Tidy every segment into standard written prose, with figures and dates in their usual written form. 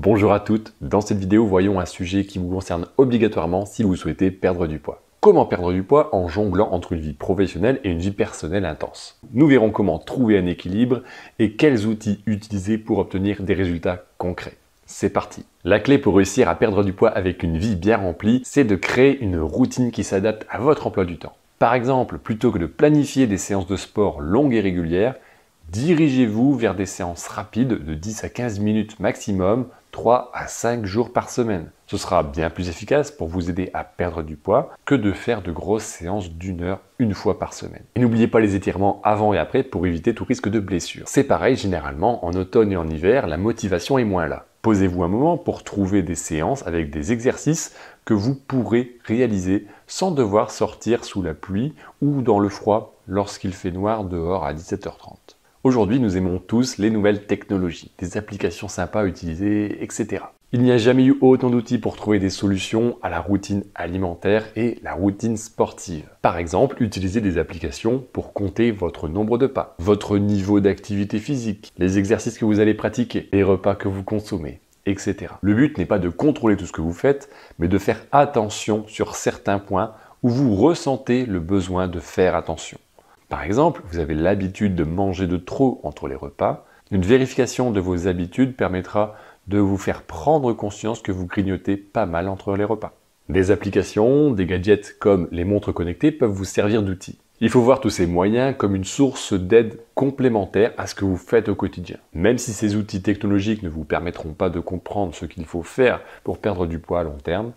Bonjour à toutes, dans cette vidéo, voyons un sujet qui vous concerne obligatoirement si vous souhaitez perdre du poids. Comment perdre du poids en jonglant entre une vie professionnelle et une vie personnelle intense? Nous verrons comment trouver un équilibre et quels outils utiliser pour obtenir des résultats concrets. C'est parti! La clé pour réussir à perdre du poids avec une vie bien remplie, c'est de créer une routine qui s'adapte à votre emploi du temps. Par exemple, plutôt que de planifier des séances de sport longues et régulières, dirigez-vous vers des séances rapides de 10 à 15 minutes maximum, 3 à 5 jours par semaine. Ce sera bien plus efficace pour vous aider à perdre du poids que de faire de grosses séances d'1 heure une fois par semaine. Et n'oubliez pas les étirements avant et après pour éviter tout risque de blessure. C'est pareil, généralement, en automne et en hiver, la motivation est moins là. Posez-vous un moment pour trouver des séances avec des exercices que vous pourrez réaliser sans devoir sortir sous la pluie ou dans le froid lorsqu'il fait noir dehors à 17h30. Aujourd'hui, nous aimons tous les nouvelles technologies, des applications sympas à utiliser, etc. Il n'y a jamais eu autant d'outils pour trouver des solutions à la routine alimentaire et la routine sportive. Par exemple, utilisez des applications pour compter votre nombre de pas, votre niveau d'activité physique, les exercices que vous allez pratiquer, les repas que vous consommez, etc. Le but n'est pas de contrôler tout ce que vous faites, mais de faire attention sur certains points où vous ressentez le besoin de faire attention. Par exemple, vous avez l'habitude de manger de trop entre les repas. Une vérification de vos habitudes permettra de vous faire prendre conscience que vous grignotez pas mal entre les repas. Des applications, des gadgets comme les montres connectées peuvent vous servir d'outils. Il faut voir tous ces moyens comme une source d'aide complémentaire à ce que vous faites au quotidien. Même si ces outils technologiques ne vous permettront pas de comprendre ce qu'il faut faire pour perdre du poids à long terme,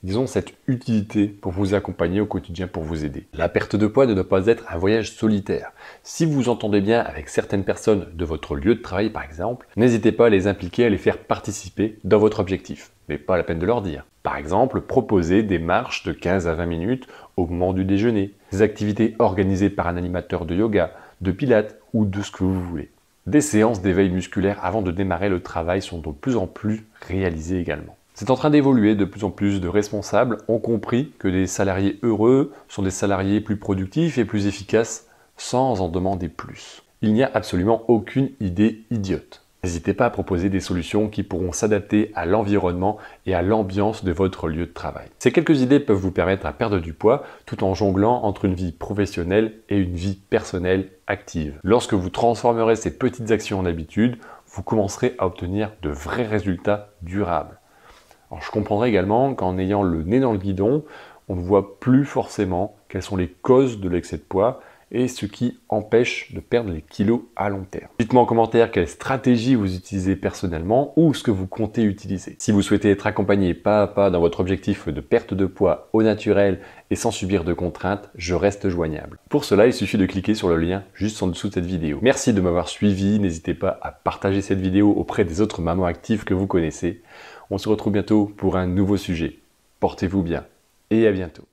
ils ont cette utilité pour vous accompagner au quotidien, pour vous aider. La perte de poids ne doit pas être un voyage solitaire. Si vous entendez bien avec certaines personnes de votre lieu de travail par exemple, n'hésitez pas à les impliquer, à les faire participer dans votre objectif. Mais pas la peine de leur dire. Par exemple, proposez des marches de 15 à 20 minutes au moment du déjeuner, des activités organisées par un animateur de yoga, de pilates ou de ce que vous voulez. Des séances d'éveil musculaire avant de démarrer le travail sont de plus en plus réalisées également. C'est en train d'évoluer, de plus en plus de responsables ont compris que des salariés heureux sont des salariés plus productifs et plus efficaces sans en demander plus. Il n'y a absolument aucune idée idiote. N'hésitez pas à proposer des solutions qui pourront s'adapter à l'environnement et à l'ambiance de votre lieu de travail. Ces quelques idées peuvent vous permettre à perdre du poids tout en jonglant entre une vie professionnelle et une vie personnelle active. Lorsque vous transformerez ces petites actions en habitudes, vous commencerez à obtenir de vrais résultats durables. Alors, je comprendrai également qu'en ayant le nez dans le guidon, on ne voit plus forcément quelles sont les causes de l'excès de poids et ce qui empêche de perdre les kilos à long terme. Dites-moi en commentaire quelle stratégie vous utilisez personnellement ou ce que vous comptez utiliser. Si vous souhaitez être accompagné pas à pas dans votre objectif de perte de poids au naturel et sans subir de contraintes, je reste joignable. Pour cela, il suffit de cliquer sur le lien juste en dessous de cette vidéo. Merci de m'avoir suivi, n'hésitez pas à partager cette vidéo auprès des autres mamans actives que vous connaissez. On se retrouve bientôt pour un nouveau sujet. Portez-vous bien et à bientôt.